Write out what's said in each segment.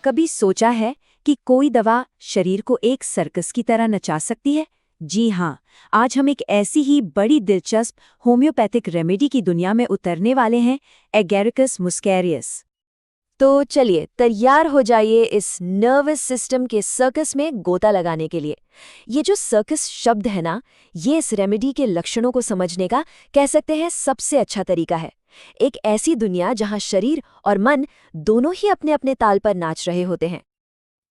कभी सोचा है कि कोई दवा शरीर को एक सर्कस की तरह नचा सकती है? जी हाँ, आज हम एक ऐसी ही बड़ी दिलचस्प होम्योपैथिक रेमेडी की दुनिया में उतरने वाले हैं, एगेरिकस मुस्केरियस। तो चलिए तैयार हो जाइए इस नर्वस सिस्टम के सर्कस में गोता लगाने के लिए। ये जो सर्कस शब्द है ना, ये इस रेमेडी के लक्षणों को समझने का कह सकते हैं सबसे अच्छा तरीका है। एक ऐसी दुनिया जहां शरीर और मन दोनों ही अपने अपने ताल पर नाच रहे होते हैं।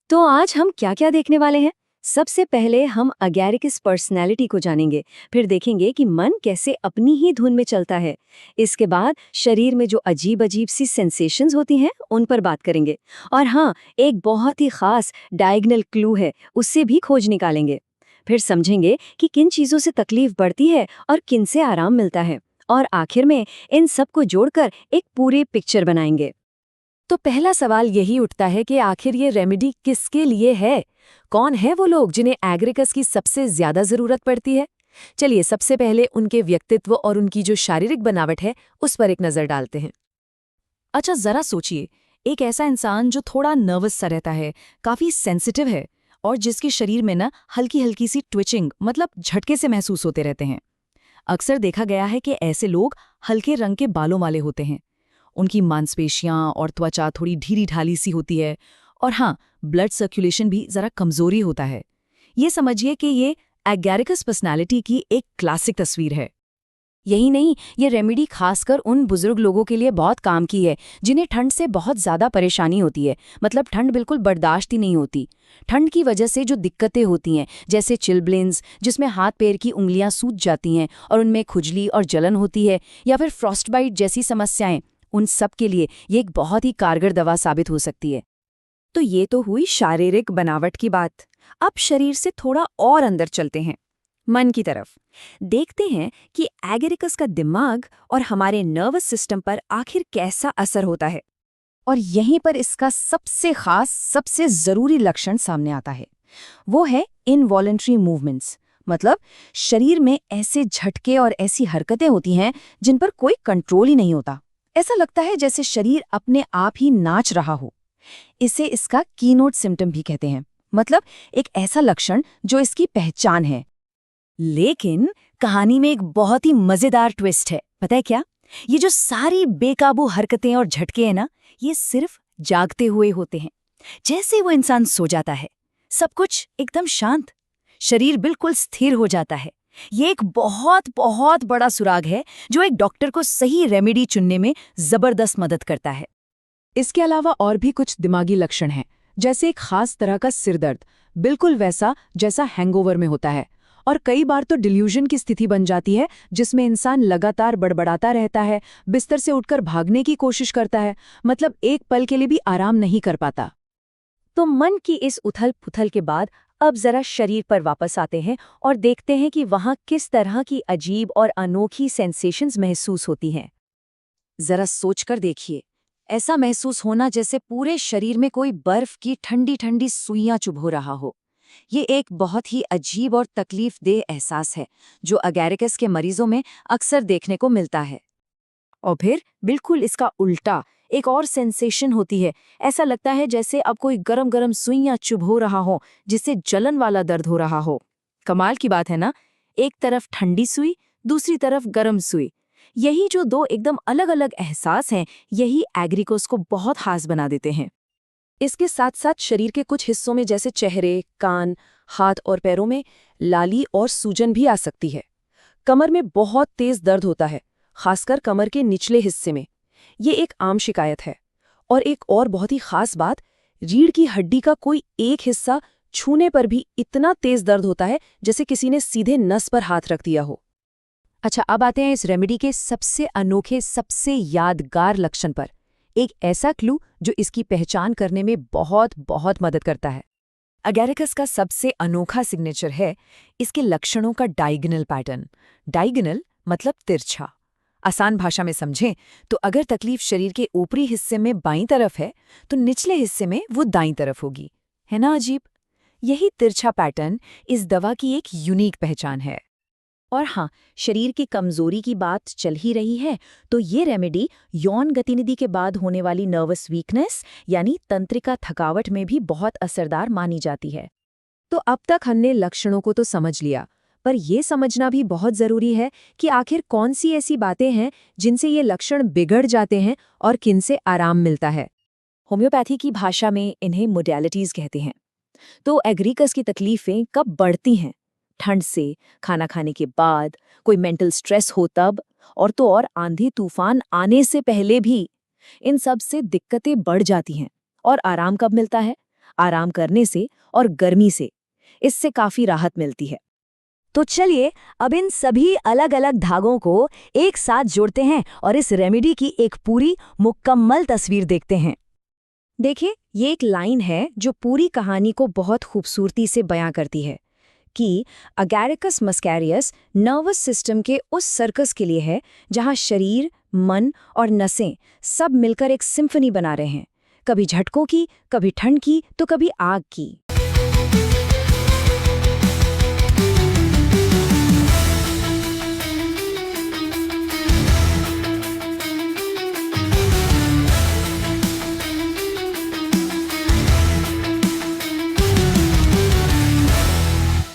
तो आज हम क्या क्या देखने वाले हैं? सबसे पहले हम अगैरिकस पर्सनैलिटी को जानेंगे, फिर देखेंगे कि मन कैसे अपनी ही धुन में चलता है। इसके बाद शरीर में जो अजीब अजीब सी सेंसेशंस होती हैं उन पर बात करेंगे। और हाँ, एक बहुत ही खास डायगनल क्लू है, उससे भी खोज निकालेंगे। फिर समझेंगे कि किन चीज़ों से तकलीफ बढ़ती है और किन से आराम मिलता है। और आखिर में इन सब को जोड़कर एक पूरी पिक्चर बनाएंगे। तो पहला सवाल यही उठता है कि आखिर ये रेमेडी किसके लिए है? कौन है वो लोग जिन्हें एग्रिकस की सबसे ज्यादा जरूरत पड़ती है? चलिए सबसे पहले उनके व्यक्तित्व और उनकी जो शारीरिक बनावट है उस पर एक नजर डालते हैं। अच्छा जरा सोचिए, एक ऐसा इंसान जो थोड़ा नर्वस सा रहता है, काफी सेंसिटिव है और जिसके शरीर में ना हल्की हल्की सी ट्विचिंग मतलब झटके से महसूस होते रहते हैं। अक्सर देखा गया है कि ऐसे लोग हल्के रंग के बालों वाले होते हैं। उनकी मांसपेशियां और त्वचा थोड़ी ढीली ढाली सी होती है और हाँ, ब्लड सर्कुलेशन भी जरा कमजोरी होता है। ये समझिए कि ये एगैरिकस पर्सनालिटी की एक क्लासिक तस्वीर है। यही नहीं, ये रेमेडी खासकर उन बुजुर्ग लोगों के लिए बहुत काम की है जिन्हें ठंड से बहुत ज्यादा परेशानी होती है। मतलब ठंड बिल्कुल बर्दाश्त ही नहीं होती। ठंड की वजह से जो दिक्कतें होती हैं, जैसे चिलब्लेन्स जिसमें हाथ पैर की उंगलियां सूज जाती हैं और उनमें खुजली और जलन होती है, या फिर फ्रॉस्टबाइट जैसी समस्याएं, उन सब के लिए ये एक बहुत ही कारगर दवा साबित हो सकती है। तो ये तो हुई शारीरिक बनावट की बात। अब शरीर से थोड़ा और अंदर चलते हैं, मन की तरफ। देखते हैं कि एगेरिकस का दिमाग और हमारे नर्वस सिस्टम पर आखिर कैसा असर होता है। और यहीं पर इसका सबसे खास, सबसे जरूरी लक्षण सामने आता है। वो है इनवॉलंटरी मूवमेंट्स। मतलब शरीर में ऐसे झटके और ऐसी हरकतें होती हैं जिन पर कोई कंट्रोल ही नहीं होता। ऐसा लगता है जैसे शरीर अपने आप ही नाच रहा हो। इसे इसका कीनोट सिम्टम भी कहते हैं। मतलब एक ऐसा लक्षण जो इसकी पहचान है। लेकिन कहानी में एक बहुत ही मजेदार ट्विस्ट है। पता है क्या? ये जो सारी बेकाबू हरकतें और झटके हैं ना, ये सिर्फ जागते हुए होते हैं। जैसे वो इंसान सो जाता है, सब कुछ एकदम शांत, शरीर बिल्कुल स्थिर हो जाता है। ये एक बहुत बहुत बड़ा सुराग है जो एक डॉक्टर को सही रेमेडी चुनने में जबरदस्त मदद करता है। इसके अलावा और भी कुछ दिमागी लक्षण हैं, जैसे एक खास तरह का सिरदर्द, बिल्कुल वैसा जैसा हैंगओवर में होता है। और कई बार तो डिल्यूजन की स्थिति बन जाती है जिसमें इंसान लगातार बड़बड़ाता रहता है, बिस्तर से उठकर भागने की कोशिश करता है, मतलब एक पल के लिए भी आराम नहीं कर पाता। तो मन की इस उथल-पुथल के बाद अब जरा शरीर पर वापस आते हैं और देखते हैं कि वहाँ किस तरह की अजीब और अनोखी सेंसेशंस महसूस होती हैं। जरा सोचकर देखिए, ऐसा महसूस होना जैसे पूरे शरीर में कोई बर्फ की ठंडी ठंडी सुइयां चुभो रहा हो। ये एक बहुत ही अजीब और तकलीफदेह एहसास है जो अगैरिकस के मरीजों में अक्सर देखने को मिलता है। और फिर बिल्कुल इसका उल्टा एक और सेंसेशन होती है। ऐसा लगता है जैसे अब कोई गरम गरम सुइयां चुभो रहा हो, जिससे जलन वाला दर्द हो रहा हो। कमाल की बात है ना, एक तरफ ठंडी सुई, दूसरी तरफ गरम सुई। यही जो दो एकदम अलग अलग एहसास हैं, यही एग्रिकोस को बहुत खास बना देते हैं। इसके साथ साथ शरीर के कुछ हिस्सों में जैसे चेहरे, कान, हाथ और पैरों में लाली और सूजन भी आ सकती है। कमर में बहुत तेज दर्द होता है, खासकर कमर के निचले हिस्से में। ये एक आम शिकायत है। और एक और बहुत ही खास बात, रीढ़ की हड्डी का कोई एक हिस्सा छूने पर भी इतना तेज दर्द होता है जैसे किसी ने सीधे नस पर हाथ रख दिया हो। अच्छा, अब आते हैं इस रेमेडी के सबसे अनोखे, सबसे यादगार लक्षण पर। एक ऐसा क्लू जो इसकी पहचान करने में बहुत बहुत मदद करता है। अगैरिकस का सबसे अनोखा सिग्नेचर है इसके लक्षणों का डायगोनल पैटर्न। डायगोनल मतलब तिरछा। आसान भाषा में समझें तो अगर तकलीफ शरीर के ऊपरी हिस्से में बाईं तरफ है तो निचले हिस्से में वो दाईं तरफ होगी। है ना अजीब? यही तिरछा पैटर्न इस दवा की एक यूनिक पहचान है। और हाँ, शरीर की कमजोरी की बात चल ही रही है तो ये रेमेडी यौन गतिविधि के बाद होने वाली नर्वस वीकनेस यानी तंत्रिका थकावट में भी बहुत असरदार मानी जाती है। तो अब तक हमने लक्षणों को तो समझ लिया, पर ये समझना भी बहुत जरूरी है कि आखिर कौन सी ऐसी बातें हैं जिनसे ये लक्षण बिगड़ जाते हैं और किनसे आराम मिलता है। होम्योपैथी की भाषा में इन्हें मोडेलिटीज कहते हैं। तो एग्रीकस की तकलीफें कब बढ़ती हैं? ठंड से, खाना खाने के बाद, कोई मेंटल स्ट्रेस हो तब, और तो और आंधी तूफान आने से पहले भी। इन सब से दिक्कतें बढ़ जाती हैं। और आराम कब मिलता है? आराम करने से और गर्मी से। इससे काफी राहत मिलती है। तो चलिए अब इन सभी अलग अलग धागों को एक साथ जोड़ते हैं और इस रेमेडी की एक पूरी मुकम्मल तस्वीर देखते हैं। देखिए, ये एक लाइन है जो पूरी कहानी को बहुत खूबसूरती से बयां करती है कि अगैरिकस मस्कैरियस नर्वस सिस्टम के उस सर्कस के लिए है जहां शरीर, मन और नसें सब मिलकर एक सिम्फनी बना रहे हैं, कभी झटकों की, कभी ठंड की, तो कभी आग की।